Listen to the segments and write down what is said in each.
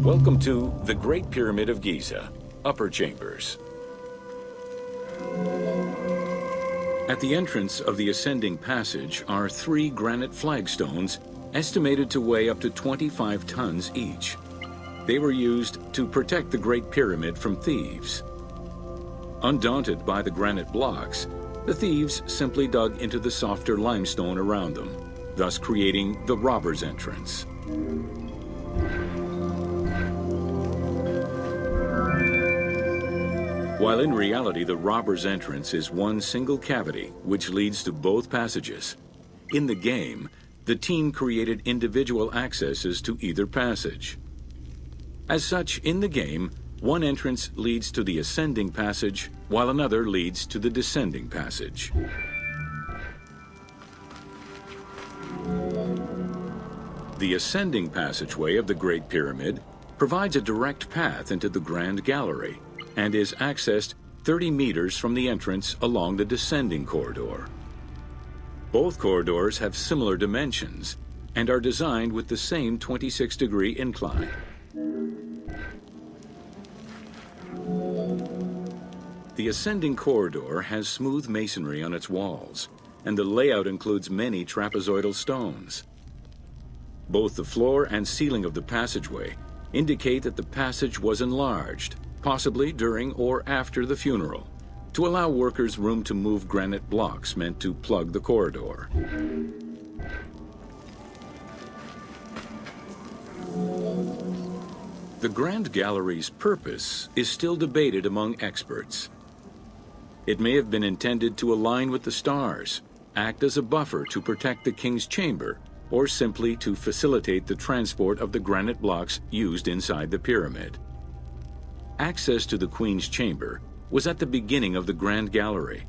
Welcome to the Great Pyramid of Giza, Upper Chambers. At the entrance of the ascending passage are 3 granite flagstones estimated to weigh up to 25 tons each. They were used to protect the Great Pyramid from thieves. Undaunted by the granite blocks, the thieves simply dug into the softer limestone around them, thus creating the robber's entrance. While in reality the robber's entrance is one single cavity which leads to both passages, in the game, the team created individual accesses to either passage. As such, in the game, one entrance leads to the ascending passage, while another leads to the descending passage. The ascending passageway of the Great Pyramid provides a direct path into the Grand Gallery and is accessed 30 meters from the entrance along the descending corridor. Both corridors have similar dimensions and are designed with the same 26-degree incline. The ascending corridor has smooth masonry on its walls, and the layout includes many trapezoidal stones. Both the floor and ceiling of the passageway indicate that the passage was enlarged, possibly during or after the funeral, to allow workers room to move granite blocks meant to plug the corridor. The Grand Gallery's purpose is still debated among experts. It may have been intended to align with the stars, act as a buffer to protect the king's chamber, or simply to facilitate the transport of the granite blocks used inside the pyramid. Access to the queen's chamber was at the beginning of the Grand Gallery.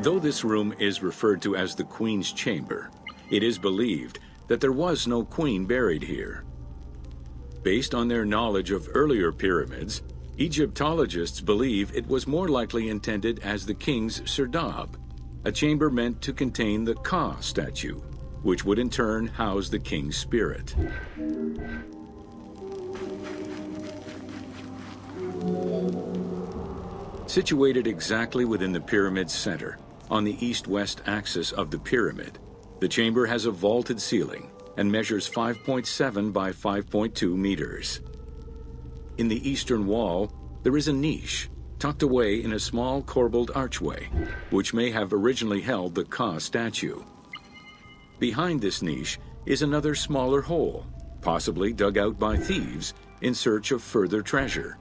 Though this room is referred to as the Queen's Chamber, it is believed that there was no queen buried here. Based on their knowledge of earlier pyramids, Egyptologists believe it was more likely intended as the king's serdab, a chamber meant to contain the Ka statue, which would in turn house the king's spirit. Situated exactly within the pyramid's center, on the east-west axis of the pyramid, the chamber has a vaulted ceiling and measures 5.7 by 5.2 meters. In the eastern wall, there is a niche tucked away in a small corbelled archway, which may have originally held the Ka statue. Behind this niche is another smaller hole, possibly dug out by thieves in search of further treasure.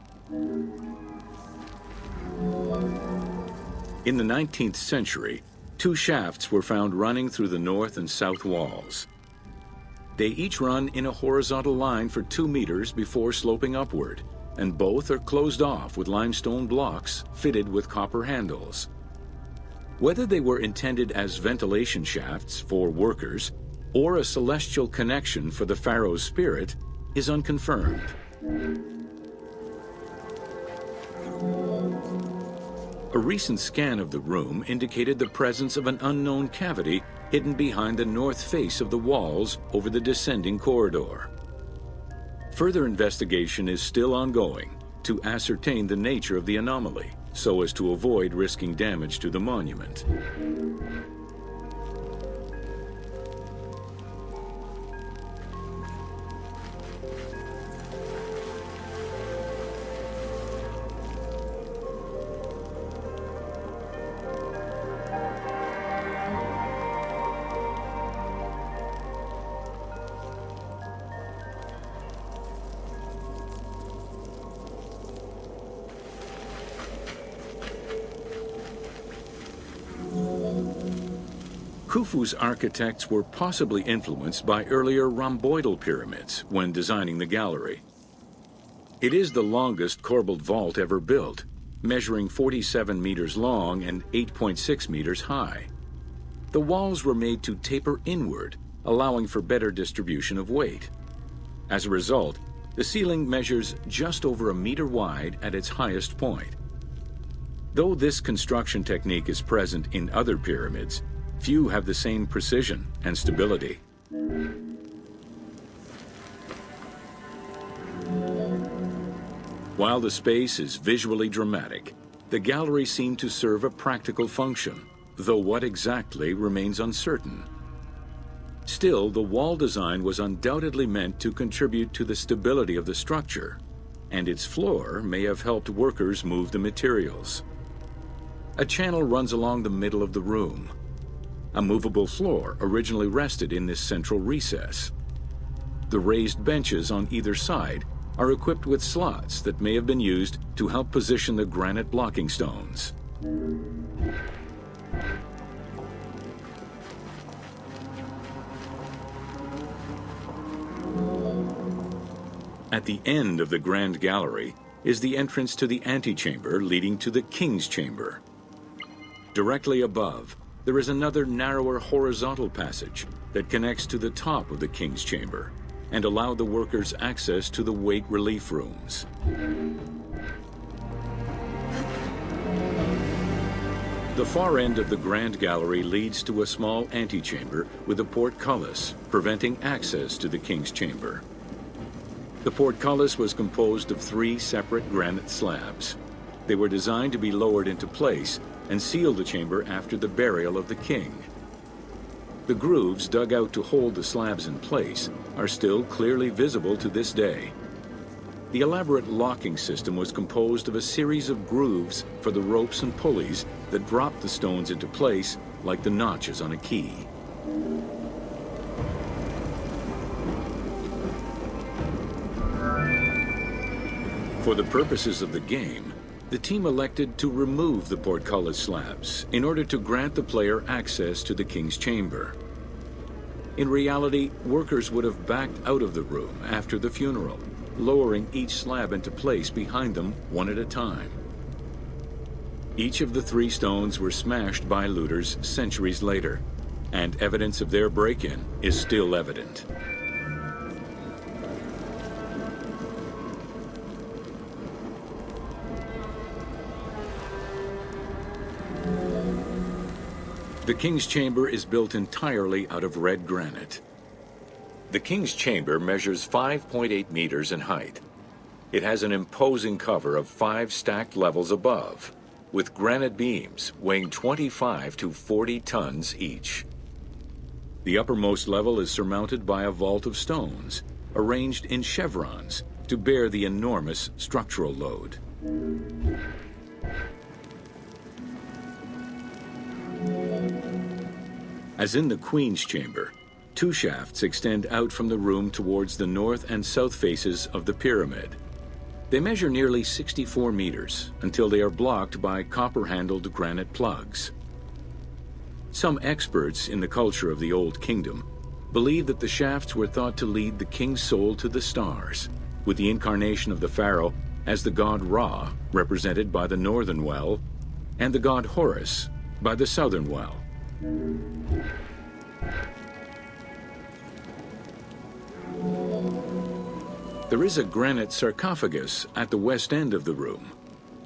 In the 19th century, 2 shafts were found running through the north and south walls. They each run in a horizontal line for 2 meters before sloping upward, and both are closed off with limestone blocks fitted with copper handles. Whether they were intended as ventilation shafts for workers or a celestial connection for the pharaoh's spirit is unconfirmed. A recent scan of the room indicated the presence of an unknown cavity hidden behind the north face of the walls over the descending corridor. Further investigation is still ongoing to ascertain the nature of the anomaly, so as to avoid risking damage to the monument. Khufu's architects were possibly influenced by earlier rhomboidal pyramids when designing the gallery. It is the longest corbelled vault ever built, measuring 47 meters long and 8.6 meters high. The walls were made to taper inward, allowing for better distribution of weight. As a result, the ceiling measures just over a meter wide at its highest point. Though this construction technique is present in other pyramids, few have the same precision and stability. While the space is visually dramatic, the gallery seemed to serve a practical function, though what exactly remains uncertain. Still, the wall design was undoubtedly meant to contribute to the stability of the structure, and its floor may have helped workers move the materials. A channel runs along the middle of the room. A movable floor originally rested in this central recess. The raised benches on either side are equipped with slots that may have been used to help position the granite blocking stones. At the end of the Grand Gallery is the entrance to the antechamber leading to the King's Chamber. Directly above, there is another narrower horizontal passage that connects to the top of the King's Chamber and allow the workers access to the weight relief rooms. The far end of the Grand Gallery leads to a small antechamber with a portcullis, preventing access to the King's Chamber. The portcullis was composed of 3 separate granite slabs. They were designed to be lowered into place and seal the chamber after the burial of the king. The grooves dug out to hold the slabs in place are still clearly visible to this day. The elaborate locking system was composed of a series of grooves for the ropes and pulleys that dropped the stones into place like the notches on a key. For the purposes of the game, the team elected to remove the portcullis slabs in order to grant the player access to the King's Chamber. In reality, workers would have backed out of the room after the funeral, lowering each slab into place behind them one at a time. Each of the 3 stones were smashed by looters centuries later, and evidence of their break-in is still evident. The King's Chamber is built entirely out of red granite. The King's Chamber measures 5.8 meters in height. It has an imposing cover of 5 stacked levels above, with granite beams weighing 25 to 40 tons each. The uppermost level is surmounted by a vault of stones, arranged in chevrons to bear the enormous structural load. As in the Queen's Chamber, 2 shafts extend out from the room towards the north and south faces of the pyramid. They measure nearly 64 meters until they are blocked by copper-handled granite plugs. Some experts in the culture of the Old Kingdom believe that the shafts were thought to lead the king's soul to the stars, with the incarnation of the pharaoh as the god Ra, represented by the northern well, and the god Horus by the southern well. There is a granite sarcophagus at the west end of the room,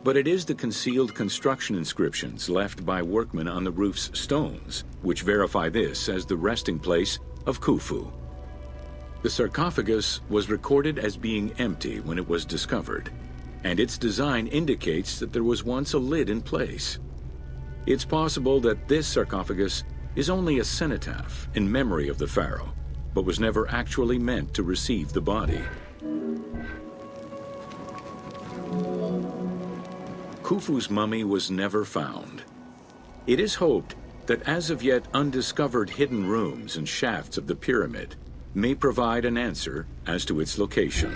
but it is the concealed construction inscriptions left by workmen on the roof's stones which verify this as the resting place of Khufu. The sarcophagus was recorded as being empty when it was discovered, and its design indicates that there was once a lid in place. It's possible that this sarcophagus is only a cenotaph in memory of the pharaoh, but was never actually meant to receive the body. Khufu's mummy was never found. It is hoped that as of yet undiscovered hidden rooms and shafts of the pyramid may provide an answer as to its location.